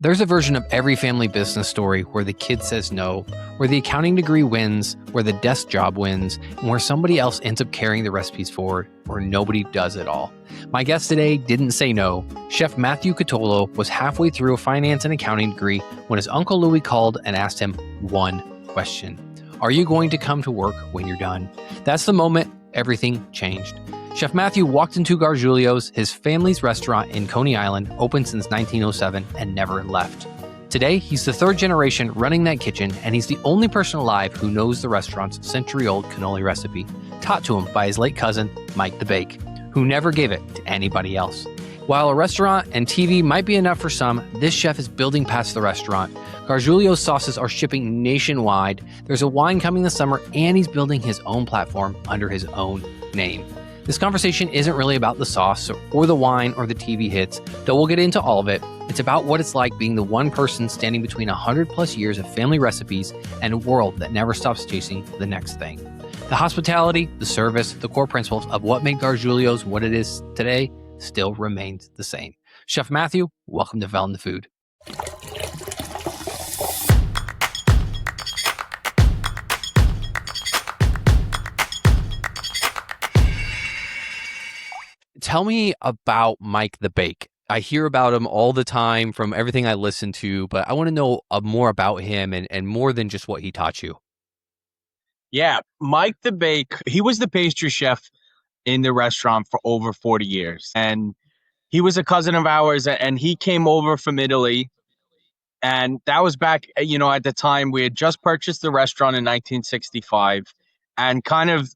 There's a version of every family business story where the kid says no, where the accounting degree wins, where the desk job wins, and where somebody else ends up carrying the recipes forward, or nobody does it all. My guest today didn't say no. Chef Matthew Cutolo was halfway through a finance and accounting degree when his Uncle Louie called and asked him one question. Are you going to come to work when you're done? That's the moment everything changed. Chef Matthew walked into Gargiulo's, his family's restaurant in Coney Island, open since 1907, and never left. Today, he's the third generation running that kitchen, and he's the only person alive who knows the restaurant's century-old cannoli recipe, taught to him by his late cousin, Mike the Bake, who never gave it to anybody else. While a restaurant and TV might be enough for some, this chef is building past the restaurant. Gargiulo's sauces are shipping nationwide, there's a wine coming this summer, and he's building his own platform under his own name. This conversation isn't really about the sauce or the wine or the TV hits, though we'll get into all of it. It's about what it's like being the one person standing between 100 plus years of family recipes and a world that never stops chasing the next thing. The hospitality, the service, the core principles of what made Gargiulo's what it is today still remains the same. Chef Matthew, welcome to Velin the Food. Tell me about Mike the Bake. I hear about him all the time from everything I listen to, but I want to know more about him and more than just what he taught you. Yeah, Mike the Bake, he was the pastry chef in the restaurant for over 40 years. And he was a cousin of ours, and he came over from Italy. And that was back, at the time we had just purchased the restaurant in 1965. And kind of,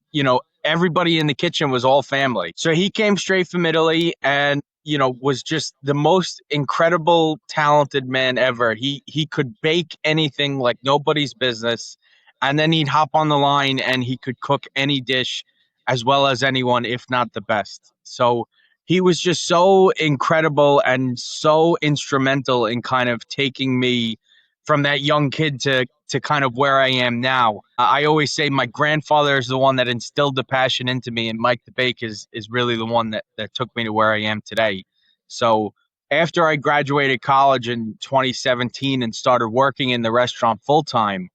everybody in the kitchen was all family. So he came straight from Italy and, was just the most incredible, talented man ever. He could bake anything like nobody's business. And then he'd hop on the line and he could cook any dish as well as anyone, if not the best. So he was just so incredible and so instrumental in kind of taking me from that young kid to kind of where I am now. I always say my grandfather is the one that instilled the passion into me, and Mike the Bake is really the one that took me to where I am today. So after I graduated college in 2017 and started working in the restaurant full time,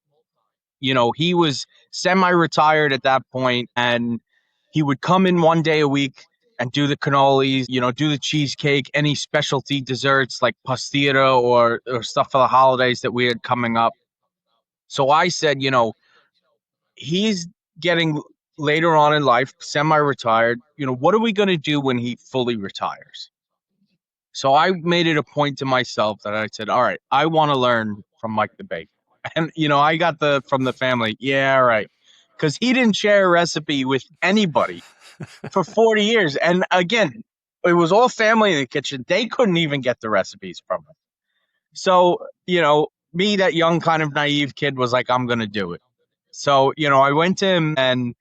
he was semi-retired at that point, and he would come in one day a week and do the cannolis, do the cheesecake, any specialty desserts like pastira or stuff for the holidays that we had coming up. So I said, he's getting later on in life, semi-retired. What are we going to do when he fully retires? So I made it a point to myself that I said, all right, I want to learn from Mike the Bake. And, I got from the family, yeah, right. Because he didn't share a recipe with anybody for 40 years. And again, it was all family in the kitchen. They couldn't even get the recipes from him. So, me, that young kind of naive kid, was like, I'm going to do it. So, I went to him and,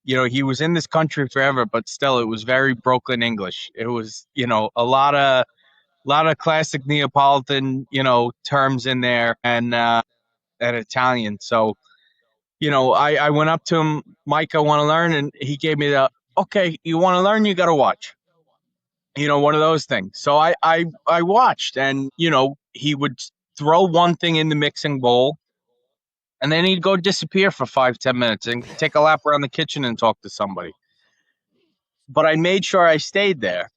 he was in this country forever, but still it was very broken English. It was, a lot of classic Neapolitan, terms in there and Italian. So, I went up to him, Mike, I want to learn. And he gave me okay, you want to learn, you got to watch, one of those things. So I watched, and, he would throw one thing in the mixing bowl, and then he'd go disappear for 5-10 minutes and take a lap around the kitchen and talk to somebody. But I made sure I stayed there.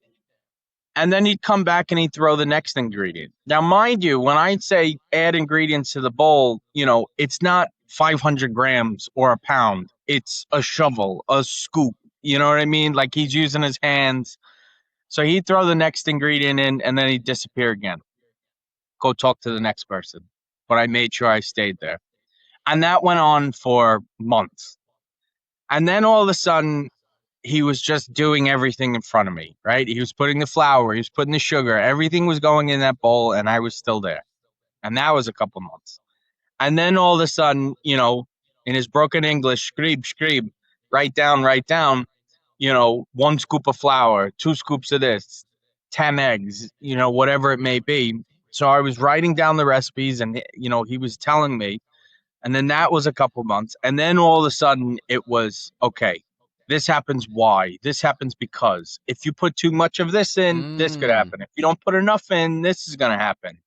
And then he'd come back and he'd throw the next ingredient. Now, mind you, when I say add ingredients to the bowl, it's not 500 grams or a pound. It's a shovel, a scoop. You know what I mean? Like, he's using his hands. So he'd throw the next ingredient in, and then he'd disappear again. Go talk to the next person. But I made sure I stayed there. And that went on for months. And then all of a sudden, he was just doing everything in front of me, right? He was putting the flour, he was putting the sugar, everything was going in that bowl, and I was still there. And that was a couple months. And then all of a sudden, in his broken English, scribe, write down, 1 scoop of flour, 2 scoops of this, 10 eggs, whatever it may be. So I was writing down the recipes, and, he was telling me. And then that was a couple months. And then all of a sudden it was, okay, this happens why? This happens because if you put too much of this in, this could happen. If you don't put enough in, this is going to happen.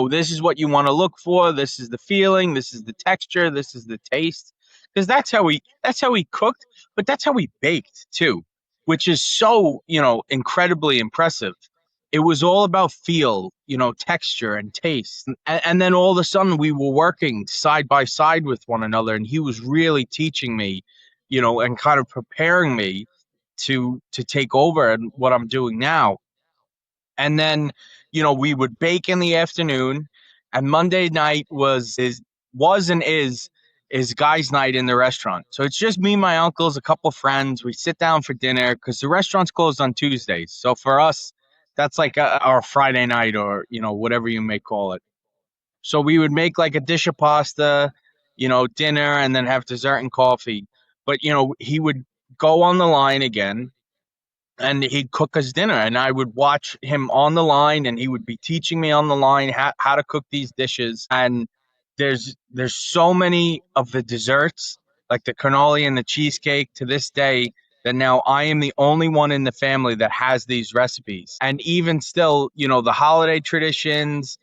This is what you want to look for. This is the feeling. This is the texture. This is the taste. Because that's how he cooked, but that's how he baked too, which is so, incredibly impressive. It was all about feel, texture and taste. And then all of a sudden we were working side by side with one another, and he was really teaching me, and kind of preparing me to take over and what I'm doing now. And then, we would bake in the afternoon, and Monday night was and is guys' night in the restaurant. So it's just me, my uncles, a couple friends. We sit down for dinner because the restaurant's closed on Tuesdays. So for us, that's like our Friday night, or whatever you may call it. So we would make like a dish of pasta, dinner, and then have dessert and coffee. But he would go on the line again, and he'd cook us dinner, and I would watch him on the line, and he would be teaching me on the line how to cook these dishes. And there's so many of the desserts, like the cannoli and the cheesecake, to this day, that now I am the only one in the family that has these recipes. And even still, the holiday traditions,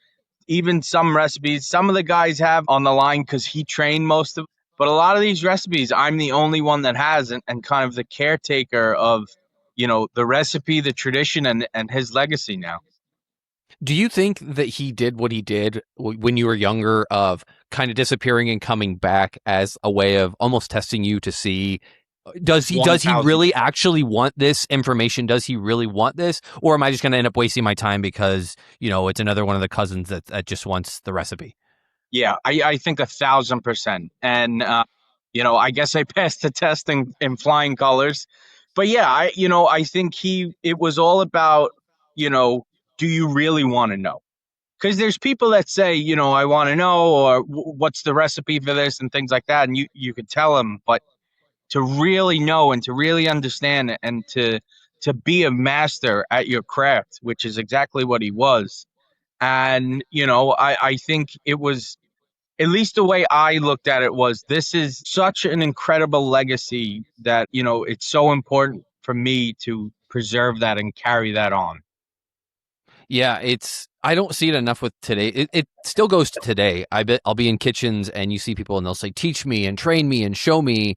even some recipes, some of the guys have on the line because he trained most of. But a lot of these recipes, I'm the only one that has, and kind of the caretaker of, the recipe, the tradition, and his legacy now. Do you think that he did what he did when you were younger, of kind of disappearing and coming back as a way of almost testing you to see, does he really 1000%. actually want this information? Does he really want this? Or am I just going to end up wasting my time because, it's another one of the cousins that just wants the recipe? Yeah, I think 1000%. And, I guess I passed the test in flying colors. But yeah, I think it was all about, you know, do you really want to know? Because there's people that say, I want to know, or what's the recipe for this and things like that. And you could tell them, but to really know and to really understand it, and to be a master at your craft, which is exactly what he was. And, I think it was, at least the way I looked at it, was this is such an incredible legacy that, it's so important for me to preserve that and carry that on. Yeah, I don't see it enough with today. It still goes to today. I bet I'll be in kitchens and you see people and they'll say, teach me and train me and show me.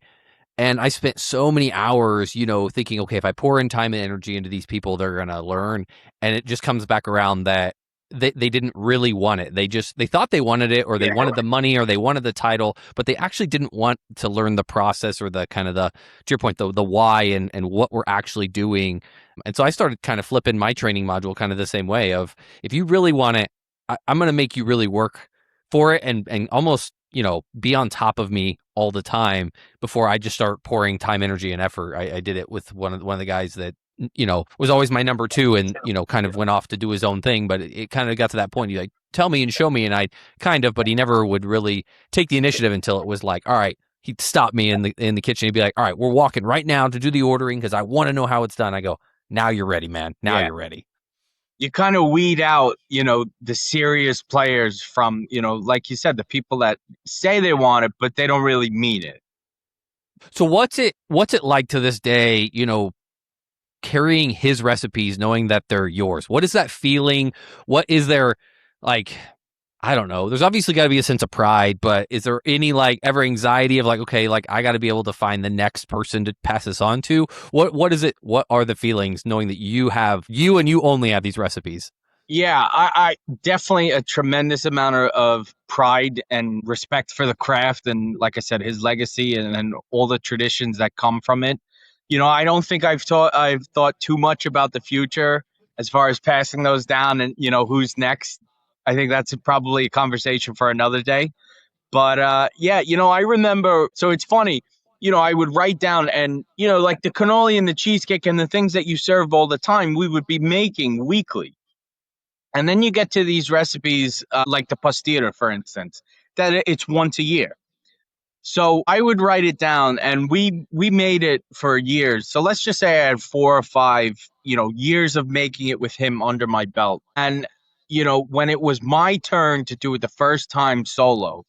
And I spent so many hours, thinking, okay, if I pour in time and energy into these people, they're going to learn. And it just comes back around that they didn't really want it. They thought they wanted it, or they Yeah. wanted the money, or they wanted the title, but they actually didn't want to learn the process, or the kind of to your point, the why, and what we're actually doing. And so I started kind of flipping my training module kind of the same way of, if you really want it, I'm going to make you really work for it, and almost, be on top of me all the time before I just start pouring time, energy, and effort. I did it with one of the guys that, was always my number two, and, kind of went off to do his own thing. But it kind of got to that point. He like, tell me and show me. And I kind of, but he never would really take the initiative until it was like, all right, he'd stop me in the kitchen. He'd be like, all right, we're walking right now to do the ordering because I want to know how it's done. I go, now you're ready, man. Now Yeah. you're ready. You kind of weed out, the serious players from, like you said, the people that say they want it, but they don't really mean it. So what's it like to this day, carrying his recipes, knowing that they're yours? What is that feeling? What is there, like, I don't know. There's obviously got to be a sense of pride, but is there any like ever anxiety of like, okay, like I got to be able to find the next person to pass this on to? What is it? What are the feelings knowing that you and you only have these recipes? Yeah, I definitely a tremendous amount of pride and respect for the craft, and like I said, his legacy, and all the traditions that come from it. I don't think I've thought too much about the future as far as passing those down, and who's next. I think that's probably a conversation for another day. But yeah, I remember. So it's funny. I would write down, and like the cannoli and the cheesecake and the things that you serve all the time, we would be making weekly. And then you get to these recipes, like the pastira, for instance, that it's once a year. So I would write it down, and we made it for years. So let's just say I had 4 or 5, years of making it with him under my belt. And when it was my turn to do it the first time solo,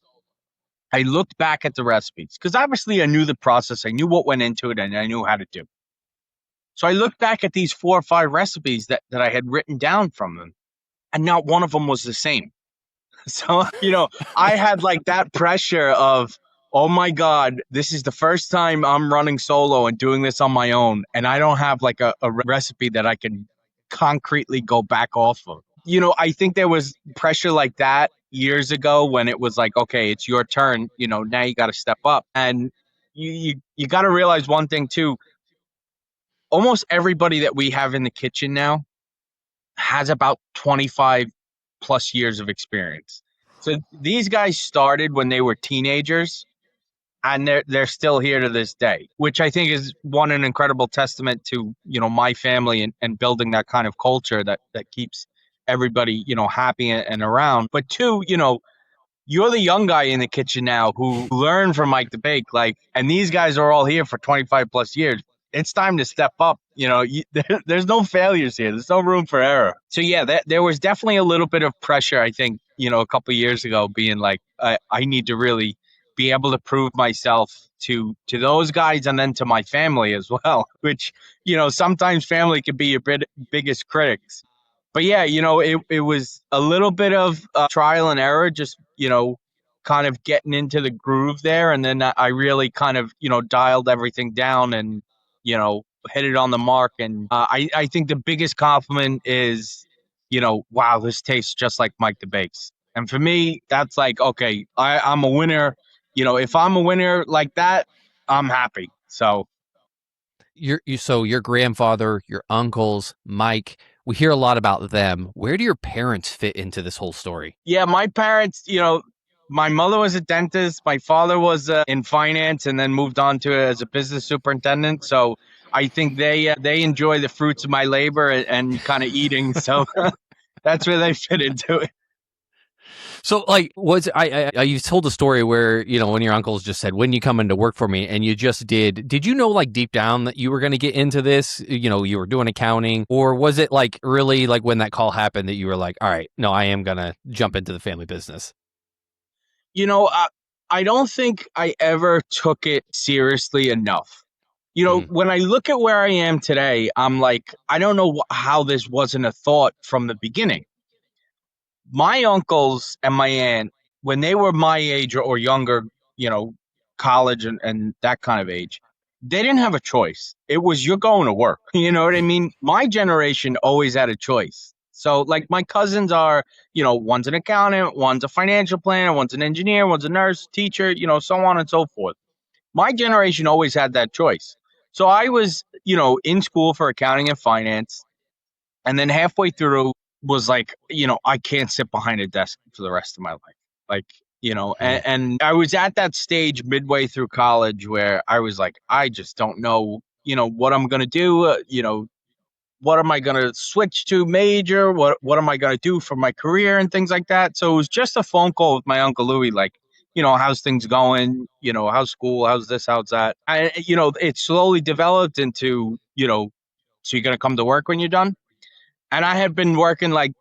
I looked back at the recipes because obviously I knew the process, I knew what went into it, and I knew how to do. So I looked back at these 4 or 5 recipes that I had written down from them, and not one of them was the same. So, I had like that pressure of, oh my God, this is the first time I'm running solo and doing this on my own. And I don't have like a recipe that I can concretely go back off of. I think there was pressure like that years ago when it was like, okay, it's your turn. Now you got to step up. And you got to realize one thing too. Almost everybody that we have in the kitchen now has about 25 plus years of experience. So these guys started when they were teenagers and they're still here to this day, which I think is an incredible testament to, my family and building that kind of culture that keeps everybody, happy and around. But two, you're the young guy in the kitchen now who learned from Mike the Bake, and these guys are all here for 25 plus years. It's time to step up. There's no failures here. There's no room for error. So yeah, there was definitely a little bit of pressure. I think a couple of years ago, being like, I need to really be able to prove myself to those guys and then to my family as well. Which sometimes family can be your biggest critics. But yeah, it was a little bit of trial and error, just, kind of getting into the groove there. And then I really kind of, dialed everything down and, hit it on the mark. And I think the biggest compliment is, wow, this tastes just like Mike the Bakes. And for me, that's like, okay, I'm a winner. If I'm a winner like that, I'm happy. So So your grandfather, your uncles, Mike, we hear a lot about them. Where do your parents fit into this whole story? yeah, my parents, my mother was a dentist. My father was in finance and then moved on to as a business superintendent. So I think they enjoy the fruits of my labor and kind of eating. So that's where they fit into it. So, like, you told a story where, one of your uncles just said, when you come in to work for me, and you just did you know, like, deep down that you were going to get into this, you were doing accounting, or was it like really like when that call happened that you were like, all right, no, I am going to jump into the family business? I don't think I ever took it seriously enough. When I look at where I am today, I'm like, I don't know how this wasn't a thought from the beginning. My uncles and my aunt, when they were my age or younger, you know, college and that kind of age, they didn't have a choice. It was you're going to work. You know what I mean? My generation always had a choice. So, like, my cousins are, one's an accountant, one's a financial planner, one's an engineer, one's a nurse, teacher, so on and so forth. My generation always had that choice. So I was, in school for accounting and finance. And then halfway through was like, I can't sit behind a desk for the rest of my life. Like, and I was at that stage midway through college where I was like, I just don't know, what I'm going to do. What am I going to switch to major? What am I going to do for my career and things like that? So it was just a phone call with my Uncle Louie, like, how's things going? How's school? How's this? How's that? And, it slowly developed into, so you're going to come to work when you're done? And I had been working like,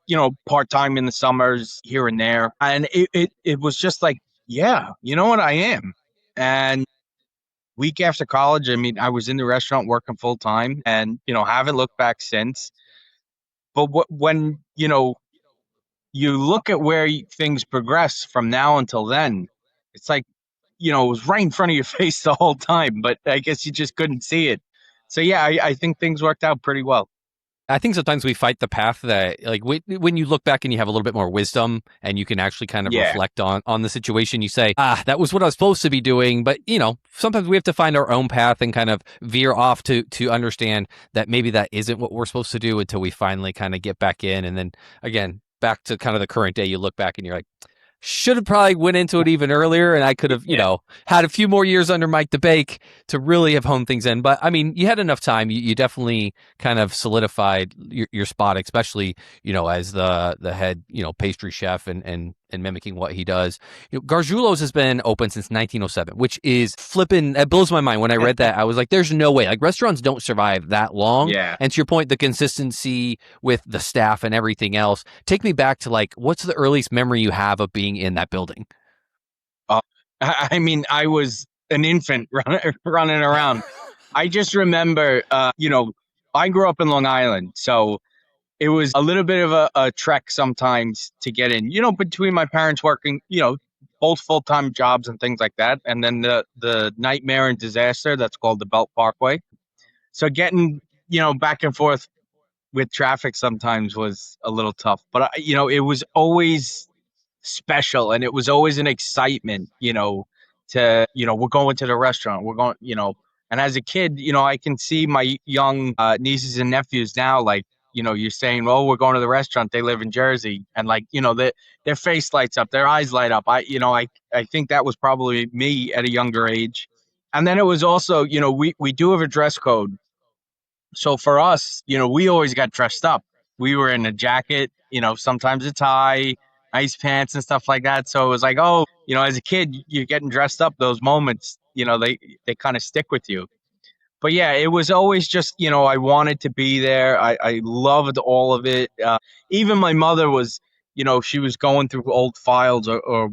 part time in the summers here and there. And it was just like, yeah, you know what? I am. And week after college, I mean, I was in the restaurant working full time and, haven't looked back since. But when, you look at where things progress from now until then, it's like, it was right in front of your face the whole time, but I guess you just couldn't see it. So, yeah, I think things worked out pretty well. I think sometimes we fight the path that, like, when you look back and you have a little bit more wisdom and you can actually kind of reflect on the situation, you say, that was what I was supposed to be doing. But, sometimes we have to find our own path and kind of veer off to understand that maybe that isn't what we're supposed to do until we finally kind of get back in. And then, again, back to kind of the current day, you look back and you're like, should have probably went into it even earlier, and I could have, had a few more years under Mike the Bake to really have honed things in. But I mean, you had enough time. You definitely kind of solidified your spot, especially as the head pastry chef and mimicking what he does. Gargiulo's has been open since 1907, which is flipping. It blows my mind. When I read that, I was like, "There's no way. Like, restaurants don't survive that long." Yeah. And to your point, the consistency with the staff and everything else. Take me back to, like, what's the earliest memory you have of being in that building? I mean, I was an infant running around. I just remember, I grew up in Long Island, so it was a little bit of a trek sometimes to get in, between my parents working, both full-time jobs and things like that. And then the nightmare and disaster that's called the Belt Parkway. So getting, back and forth with traffic sometimes was a little tough, but it was always special and it was always an excitement, to, we're going to the restaurant, we're going, and as a kid, I can see my young nieces and nephews now, like, you're saying, oh, we're going to the restaurant. They live in Jersey, and like, their face lights up, their eyes light up. I think that was probably me at a younger age. And then it was also, we do have a dress code. So for us, we always got dressed up. We were in a jacket, sometimes a tie, nice pants and stuff like that. So it was like, oh, as a kid, you're getting dressed up. Those moments, they kind of stick with you. But yeah, it was always just, I wanted to be there. I loved all of it. Even my mother was, she was going through old files or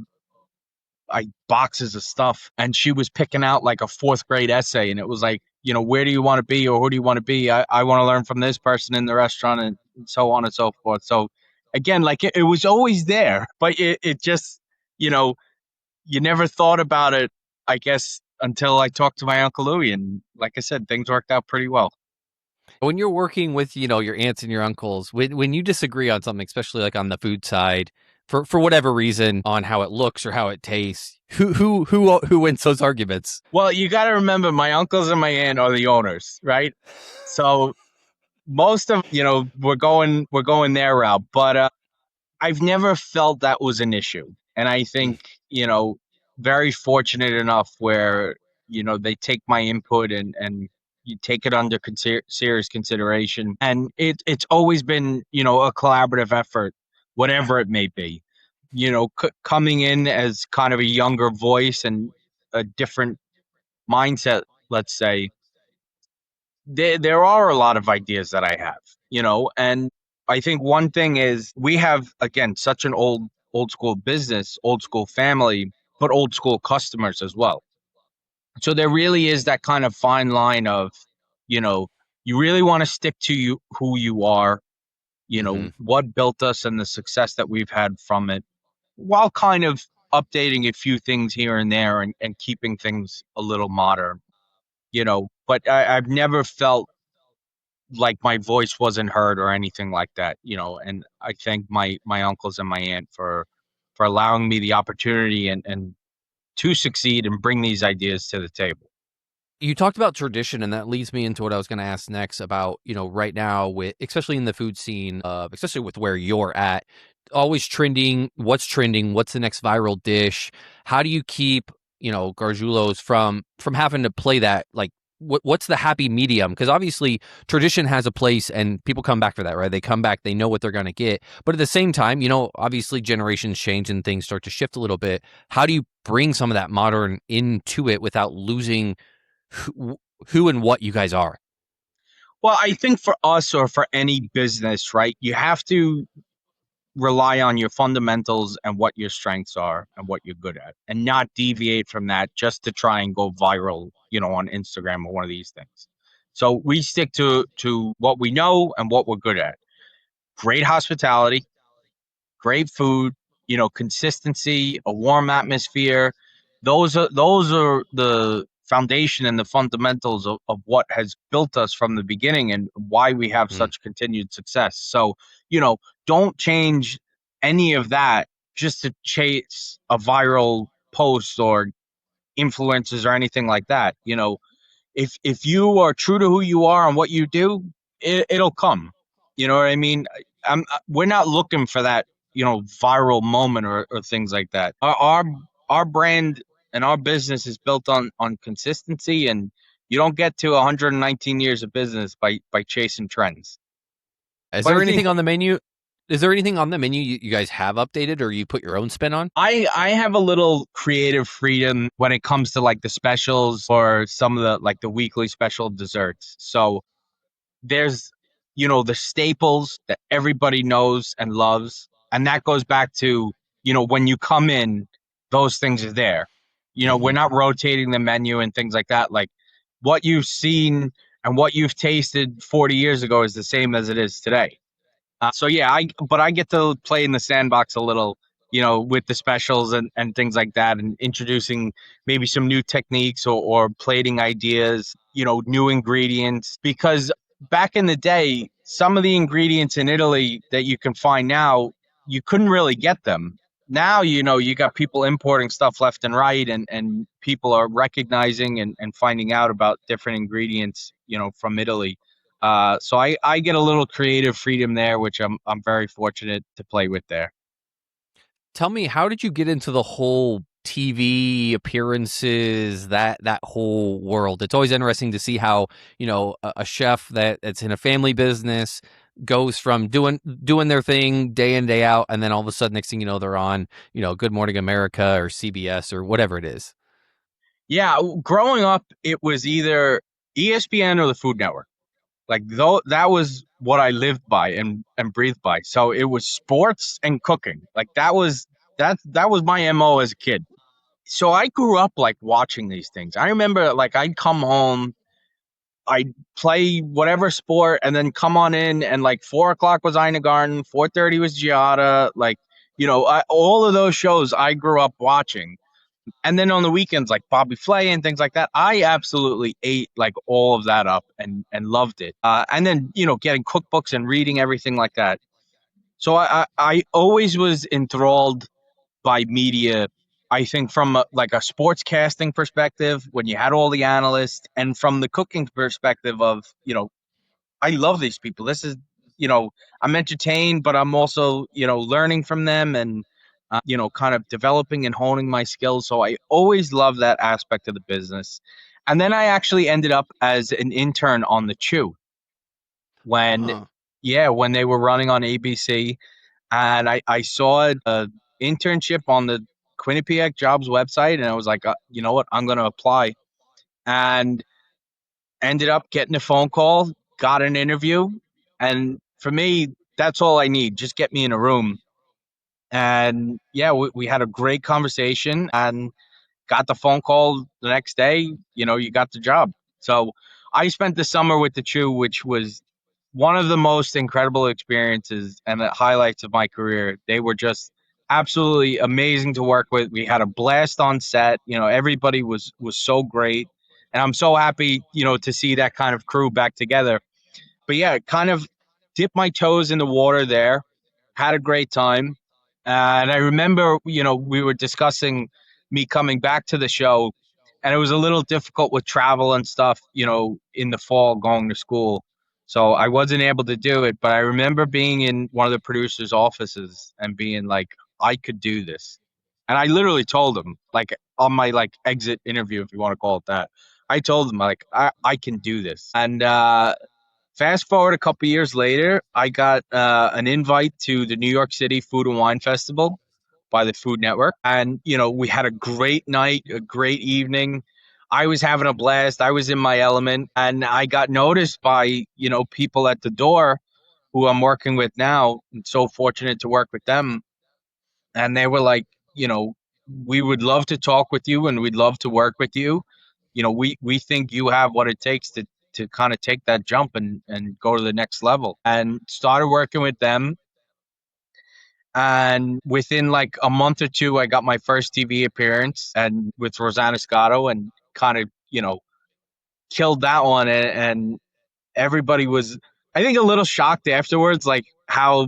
boxes of stuff, and she was picking out like a fourth grade essay, and it was like, where do you want to be, or who do you want to be? I want to learn from this person in the restaurant, and so on and so forth. So again, like it was always there, but it just, you know you never thought about it, I guess, until I talked to my Uncle Louie, and like I said, things worked out pretty well. When you're working with, your aunts and your uncles, when you disagree on something, especially like on the food side, for whatever reason, on how it looks or how it tastes, who wins those arguments? Well, you got to remember, my uncles and my aunt are the owners, right? So most of, we're going their route, but I've never felt that was an issue. And I think, very fortunate enough where, they take my input and you take it under serious consideration. And it's always been, a collaborative effort, whatever it may be. Coming in as kind of a younger voice and a different mindset, let's say, there are a lot of ideas that I have, and I think one thing is we have, again, such an old school business, old school family, but old school customers as well. So there really is that kind of fine line of, you know, you really want to stick to who you are, Hmm. what built us and the success that we've had from it, while kind of updating a few things here and there and keeping things a little modern, but I've never felt like my voice wasn't heard or anything like that, and I thank my uncles and my aunt for allowing me the opportunity and to succeed and bring these ideas to the table. You talked about tradition, and that leads me into what I was going to ask next about, right now with, especially in the food scene, especially with where you're at, always trending, what's the next viral dish? How do you keep, Gargiulos from having to play that, like, what's the happy medium? Because obviously tradition has a place and people come back for that, right? They come back, they know what they're going to get. But at the same time, obviously generations change and things start to shift a little bit. How do you bring some of that modern into it without losing who, who and what you guys are? Well, I think for us or for any business, right, you have to rely on your fundamentals and what your strengths are and what you're good at, and not deviate from that just to try and go viral, on Instagram or one of these things. So we stick to what we know and what we're good at. Great hospitality, great food, consistency, a warm atmosphere. Those are the foundation and the fundamentals of what has built us from the beginning and why we have Mm. such continued success. So, don't change any of that just to chase a viral post or influencers or anything like that. If you are true to who you are and what you do, it'll come. You know what I mean? We're not looking for that, viral moment or things like that. Our brand and our business is built on consistency, and you don't get to 119 years of business by chasing trends. Is But there I think anything on the menu? Is there anything on the menu you guys have updated or you put your own spin on? I have a little creative freedom when it comes to like the specials or some of the like the weekly special desserts. So there's, the staples that everybody knows and loves, and that goes back to, when you come in, those things are there. We're Hmm. not rotating the menu and things like that. Like, what you've seen and what you've tasted 40 years ago is the same as it is today. So yeah, I get to play in the sandbox a little, with the specials and things like that, and introducing maybe some new techniques or plating ideas, new ingredients. Because back in the day, some of the ingredients in Italy that you can find now, you couldn't really get them. Now, you got people importing stuff left and right, and people are recognizing and finding out about different ingredients, from Italy. So I get a little creative freedom there, which I'm very fortunate to play with there. Tell me, how did you get into the whole TV appearances, that whole world? It's always interesting to see how, a chef that's in a family business goes from doing their thing day in, day out, and then all of a sudden, next thing you know, they're on, Good Morning America or CBS or whatever it is. Yeah, growing up, it was either ESPN or the Food Network. Like though that was what I lived by and breathed by. So it was sports and cooking. Like that was my MO as a kid. So I grew up like watching these things. I remember like I'd come home, I'd play whatever sport, and then come on in, and like 4 o'clock was Ina Garden, 4:30 was Giada, like all of those shows I grew up watching. And then on the weekends, like Bobby Flay and things like that, I absolutely ate like all of that up and loved it. And then getting cookbooks and reading everything like that. So I always was enthralled by media. I think from like a sports casting perspective, when you had all the analysts, and from the cooking perspective of I love these people. This is, I'm entertained, but I'm also, learning from them and, kind of developing and honing my skills. So I always love that aspect of the business. And then I actually ended up as an intern on the Chew when, Huh. yeah, when they were running on ABC. And I saw a internship on the Quinnipiac Jobs website, and I was like, you know what, I'm going to apply. And ended up getting a phone call, got an interview, and for me, that's all I need. Just get me in a room. And yeah, we had a great conversation and got the phone call the next day. You got the job. So I spent the summer with the Chew, which was one of the most incredible experiences and the highlights of my career. They were just absolutely amazing to work with. We had a blast on set. Everybody was so great, and I'm so happy, to see that kind of crew back together. But yeah, kind of dipped my toes in the water there, had a great time. And I remember, we were discussing me coming back to the show, and it was a little difficult with travel and stuff, in the fall going to school. So I wasn't able to do it, but I remember being in one of the producers' offices and being like, I could do this. And I literally told him, like on my like exit interview, if you want to call it that, I told him like I can do this. And fast forward a couple years later, I got an invite to the New York City Food and Wine Festival by the Food Network. And, we had a great night, a great evening. I was having a blast. I was in my element. And I got noticed by, people at the door who I'm working with now. I'm so fortunate to work with them. And they were like, you know, we would love to talk with you and we'd love to work with you. We think you have what it takes to kind of take that jump and go to the next level. And started working with them. And within like a month or two, I got my first TV appearance and with Rosanna Scotto, and kind of, killed that one. And everybody was, I think, a little shocked afterwards, like how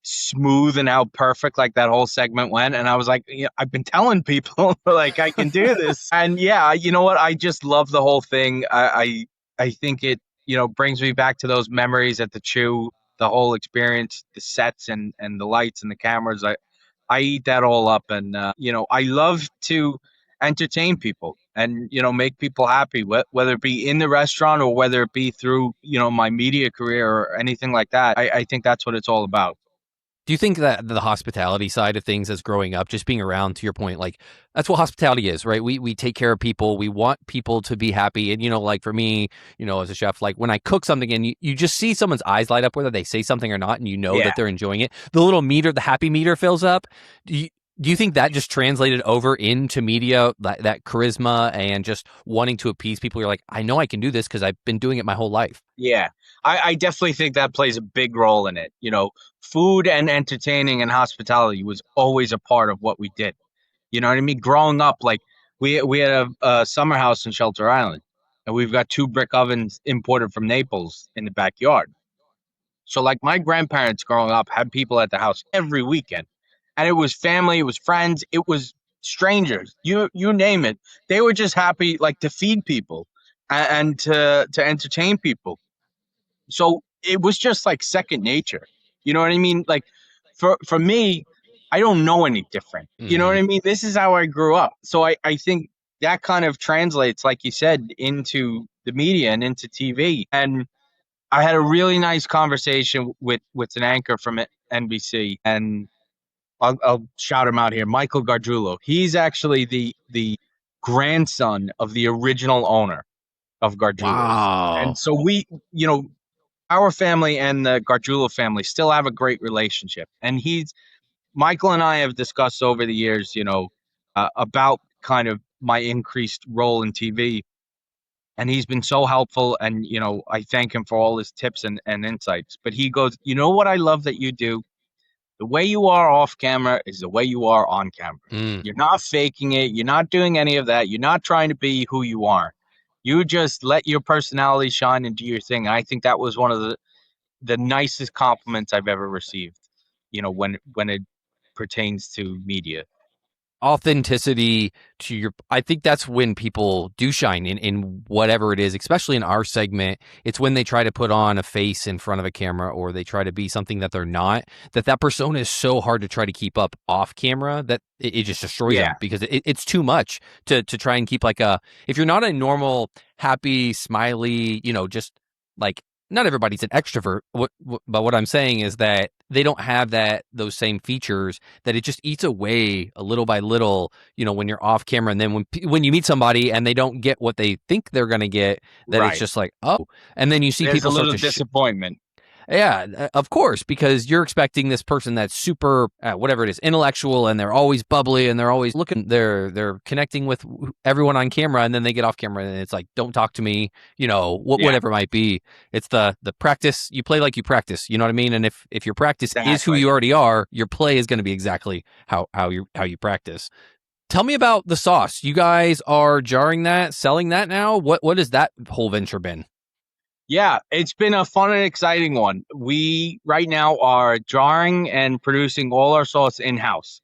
smooth and how perfect like that whole segment went. And I was like, yeah, I've been telling people like I can do this. And yeah, you know what? I just love the whole thing. I think it, brings me back to those memories at the Chew, the whole experience, the sets and the lights and the cameras. I eat that all up, and I love to entertain people and make people happy, whether it be in the restaurant or whether it be through my media career or anything like that. I think that's what it's all about. Do you think that the hospitality side of things as growing up, just being around, to your point, like that's what hospitality is, right? We take care of people. We want people to be happy. And, like for me, as a chef, like when I cook something and you just see someone's eyes light up, whether they say something or not, and you know Yeah. that they're enjoying it, the little meter, the happy meter fills up. Do you think that just translated over into media, that charisma and just wanting to appease people? You're like, I know I can do this because I've been doing it my whole life. Yeah, I definitely think that plays a big role in it. Food and entertaining and hospitality was always a part of what we did. You know what I mean? Growing up, like we had a summer house in Shelter Island, and we've got two brick ovens imported from Naples in the backyard. So like my grandparents growing up had people at the house every weekend. And it was family, it was friends, it was strangers. You name it. They were just happy like to feed people and to entertain people. So it was just like second nature. You know what I mean? Like for me, I don't know any different. You know what Mm. I mean? This is how I grew up. So I think that kind of translates, like you said, into the media and into TV. And I had a really nice conversation with an anchor from NBC, and I'll shout him out here, Michael Gargiulo. He's actually the grandson of the original owner of Gargiulo's, and Wow. so you know, our family and the Gargiulo family still have a great relationship. And Michael and I have discussed over the years, about kind of my increased role in TV, and he's been so helpful, and I thank him for all his tips and insights. But he goes, what I love that you do, the way you are off camera is the way you are on camera. Mm. You're not faking it, you're not doing any of that, you're not trying to be who you are. You just let your personality shine and do your thing. And I think that was one of the nicest compliments I've ever received, when it pertains to media. Authenticity to your I think that's when people do shine in whatever it is, especially in our segment. It's when they try to put on a face in front of a camera, or they try to be something that they're not, that persona is so hard to try to keep up off camera that it just destroys Yeah, them, because it's too much to try and keep like a, if you're not a normal happy smiley, just like, not everybody's an extrovert. But what I'm saying is that they don't have those same features, that it just eats away a little by little, when you're off camera. And then when you meet somebody and they don't get what they think they're going to get, that it's right. just like, oh, and then you see There's a people start little to disappointment. yeah, of course, because you're expecting this person that's super, whatever it is, intellectual, and they're always bubbly, and they're always looking, they're connecting with everyone on camera, and then they get off camera, and it's like, don't talk to me, Yeah, whatever it might be. It's the practice. You play like you practice. You know what I mean? And if your practice is who exactly. you already are, your play is going to be exactly how you practice. Tell me about the sauce. You guys are jarring that, selling that now. What has that whole venture been? Yeah, it's been a fun and exciting one. We right now are jarring and producing all our sauce in-house.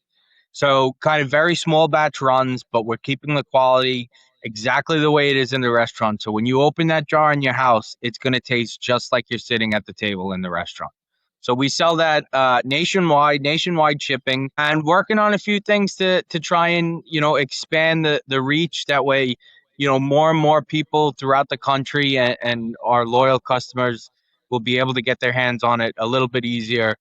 So kind of very small batch runs, but we're keeping the quality exactly the way it is in the restaurant. So when you open that jar in your house, it's going to taste just like you're sitting at the table in the restaurant. So we sell that nationwide shipping, and working on a few things to try and expand the reach. That way, more and more people throughout the country and our loyal customers will be able to get their hands on it a little bit easier.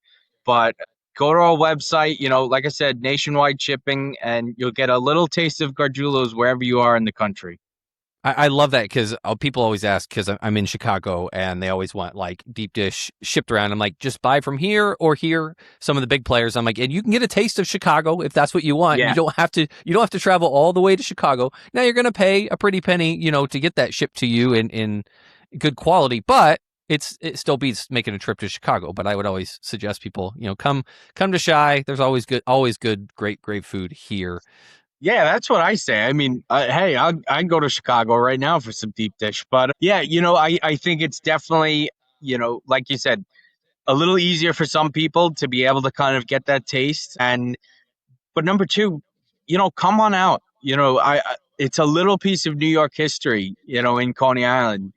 But go to our website, like I said, nationwide shipping, and you'll get a little taste of Gargiulo's wherever you are in the country. I love that, because people always ask, because I'm in Chicago, and they always want like deep dish shipped around. I'm like, just buy from here or here. Some of the big players, I'm like, and you can get a taste of Chicago if that's what you want. Yeah, You don't have to travel all the way to Chicago. Now you're going to pay a pretty penny, to get that shipped to you in good quality, but it still beats making a trip to Chicago. But I would always suggest people, come to Shy. There's always good, great food here. yeah, that's what I say. I mean, hey, I'd go to Chicago right now for some deep dish. But yeah, I think it's definitely, like you said, a little easier for some people to be able to kind of get that taste. And but number two, come on out. It's a little piece of New York history, in Coney Island.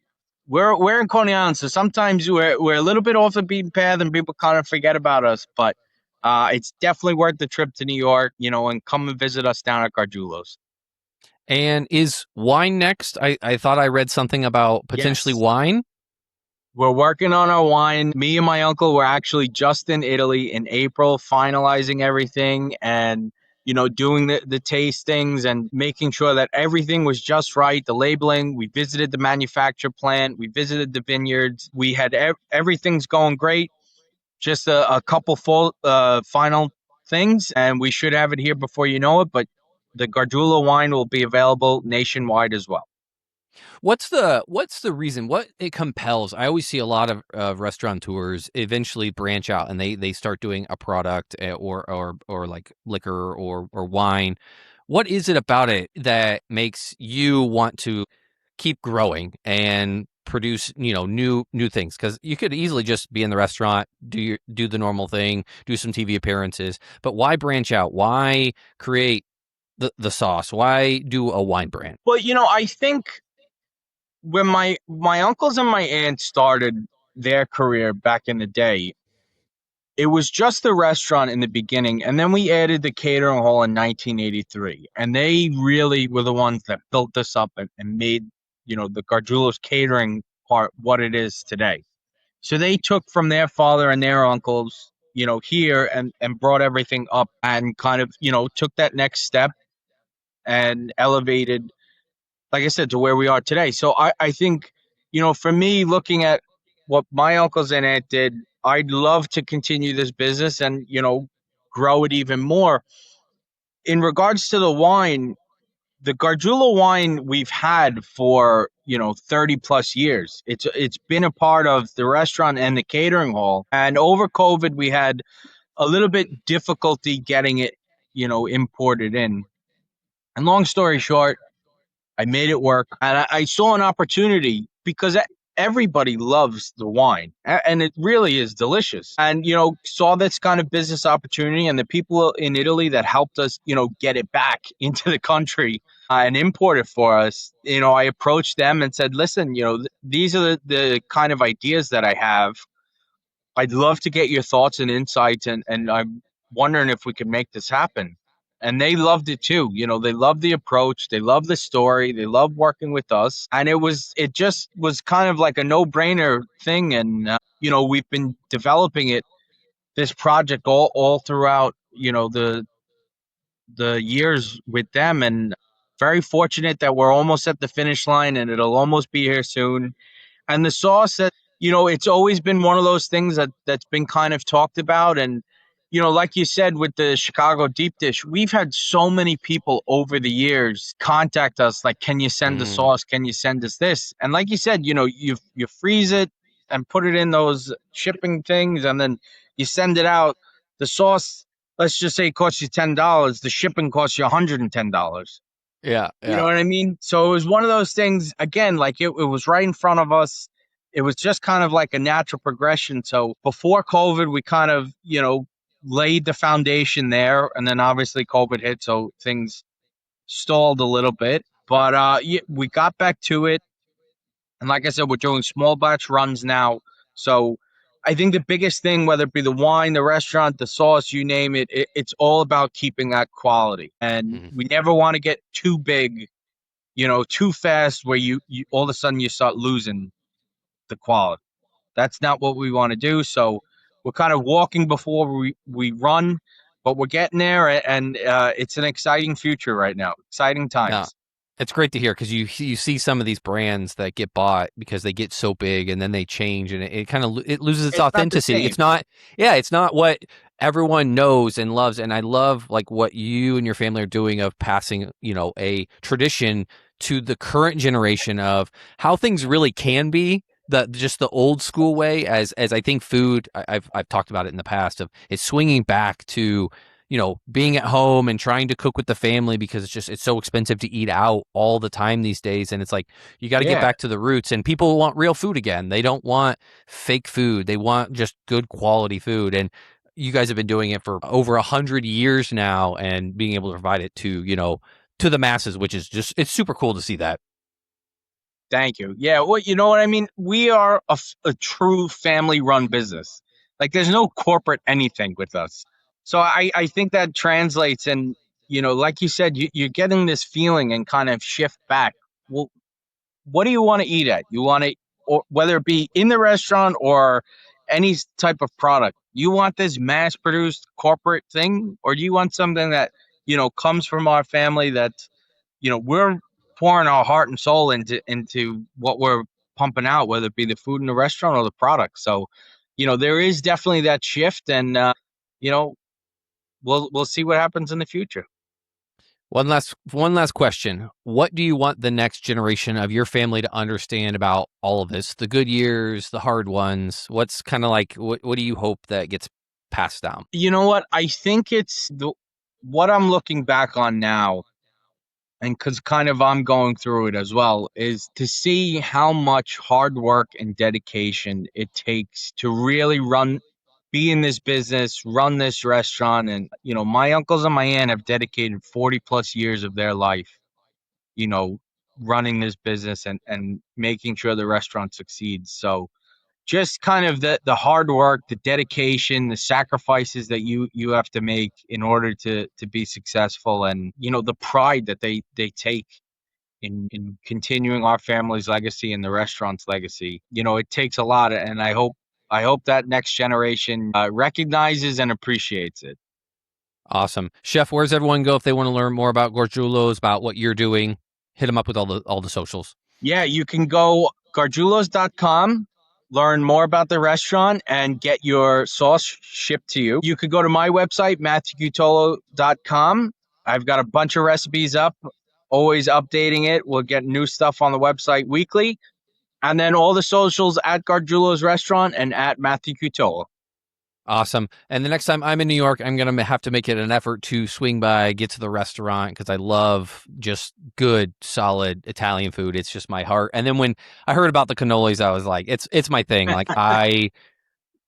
We're in Coney Island, so sometimes we're a little bit off the beaten path, and people kind of forget about us. But it's definitely worth the trip to New York, and come and visit us down at Gargiulo's. And is wine next? I thought I read something about potentially Yes, wine. we're working on our wine. Me and my uncle were actually just in Italy in April, finalizing everything and doing the tastings and making sure that everything was just right. The labeling. We visited the manufacture plant. We visited the vineyards. We had everything's going great. Just a couple full final things, and we should have it here before you know it. But the Gargiulo wine will be available nationwide as well. What's the reason? What it compels? I always see a lot of restaurateurs eventually branch out and they start doing a product or like liquor or wine. What is it about it that makes you want to keep growing and produce new things? Because you could easily just be in the restaurant, do the normal thing, do some TV appearances, but why branch out? Why create the sauce? Why do a wine brand? Well, I think when my uncles and my aunts started their career back in the day, it was just the restaurant in the beginning, and then we added the catering hall in 1983, and they really were the ones that built this up and made the Gargiulo's catering part what it is today. So they took from their father and their uncles, here and brought everything up and kind of took that next step and elevated, like I said, to where we are today. So I think, for me, looking at what my uncles and aunt did, I'd love to continue this business and, grow it even more. In regards to the wine, the Gargiulo wine we've had for, 30 plus years. It's been a part of the restaurant and the catering hall. And over COVID, we had a little bit difficulty getting it, imported in. And long story short, I made it work, and I saw an opportunity because everybody loves the wine, and it really is delicious. And saw this kind of business opportunity, and the people in Italy that helped us, get it back into the country and import it for us. I approached them and said, "Listen, these are the kind of ideas that I have. I'd love to get your thoughts and insights, and I'm wondering if we could make this happen." And they loved it too. They loved the approach, they loved the story, they loved working with us, and it just was kind of like a no-brainer thing. And we've been developing this project all throughout the years with them, and very fortunate that we're almost at the finish line, and it'll almost be here soon. And the sauce, that it's always been one of those things that's been kind of talked about. And like you said, with the Chicago deep dish, we've had so many people over the years contact us like, can you send the Mm, sauce, can you send us this? And like you said, you freeze it and put it in those shipping things, and then you send it out. The sauce, let's just say, it costs you $10, the shipping costs you $110. yeah, You know yeah. what I mean? So it was one of those things, again, like it was right in front of us. It was just kind of like a natural progression. So before COVID, we kind of, laid the foundation there. And then obviously COVID hit, so things stalled a little bit. But yeah, we got back to it. And like I said, we're doing small batch runs now. So I think the biggest thing, whether it be the wine, the restaurant, the sauce, you name it, it's all about keeping that quality. And Mhm. we never want to get too big, too fast, where you all of a sudden you start losing the quality. That's not what we want to do. So we're kind of walking before we run, but we're getting there, and it's an exciting future right now. Exciting Yeah. times. It's great to hear because you see some of these brands that get bought because they get so big and then they change and it kind of it loses its It's not the authenticity. same. It's not what everyone knows and loves. And I love like what you and your family are doing of passing, a tradition to the current generation of how things really can be. The old school way, as I think food, I've talked about it in the past, of it's swinging back to being at home and trying to cook with the family because it's so expensive to eat out all the time these days. And it's like, you got to get Yeah. back to the roots, and people want real food again. They don't want fake food. They want just good quality food. And you guys have been doing it for over 100 years now and being able to provide it to the masses, which is it's super cool to see that. Thank you. Yeah, well, you know what I mean? We are a true family run business. Like, there's no corporate anything with us. So I think that translates. And, like you said, you're getting this feeling and kind of shift back. Well, what do you want to eat at? You want to, or whether it be in the restaurant or any type of product, you want this mass produced corporate thing, or do you want something that, comes from our family, that we're pouring our heart and soul into what we're pumping out, whether it be the food in the restaurant or the product. So, there is definitely that shift, and you know, we'll see what happens in the future. One last question. What do you want the next generation of your family to understand about all of this? The good years, the hard ones. What's kind of like, what do you hope that gets passed down? You know what? I think it's what I'm looking back on now, and because kind of I'm going through it as well, is to see how much hard work and dedication it takes to really be in this business, run this restaurant. And, my uncles and my aunt have dedicated 40 plus years of their life, you know, running this business and making sure the restaurant succeeds. So just kind of the hard work, the dedication, the sacrifices that you have to make in order to be successful, and the pride that they take in continuing our family's legacy and the restaurant's legacy. It takes a lot, and I hope that next generation recognizes and appreciates it. Awesome. Chef, where does everyone go if they want to learn more about Gargiulo's, about what you're doing? Hit them up with all the socials. Yeah, you can go gargiulos.com, learn more about the restaurant, and get your sauce shipped to you. You could go to my website, matthewcutolo.com. I've got a bunch of recipes up, always updating it. We'll get new stuff on the website weekly. And then all the socials at Gargiulo's Restaurant and at Matthew Cutolo. Awesome. And the next time I'm in New York, I'm going to have to make it an effort to swing by, get to the restaurant, because I love just good, solid Italian food. It's just my heart. And then when I heard about the cannolis, I was like, it's my thing. Like I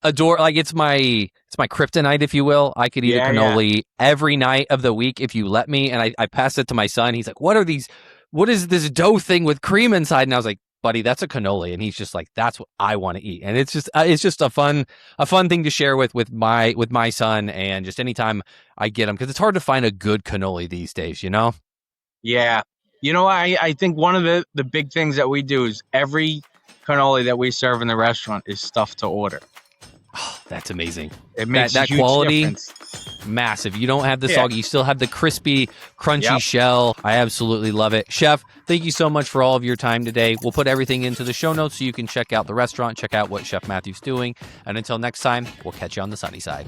adore, like it's my kryptonite, if you will. I could eat a cannoli every night of the week if you let me. And I passed it to my son. He's like, what is this dough thing with cream inside? And I was like, buddy, that's a cannoli. And he's just like, that's what I want to eat. And it's just a fun thing to share with my son. And just anytime I get him, because it's hard to find a good cannoli these days, Yeah. I think one of the big things that we do is every cannoli that we serve in the restaurant is stuffed to order. Oh, that's amazing. It makes that a huge quality difference. Massive. You don't have the soggy, you still have the crispy, crunchy shell. I absolutely love it. Chef, thank you so much for all of your time today. We'll put everything into the show notes so you can check out the restaurant, check out what Chef Matthew's doing. And until next time, we'll catch you on the sunny side.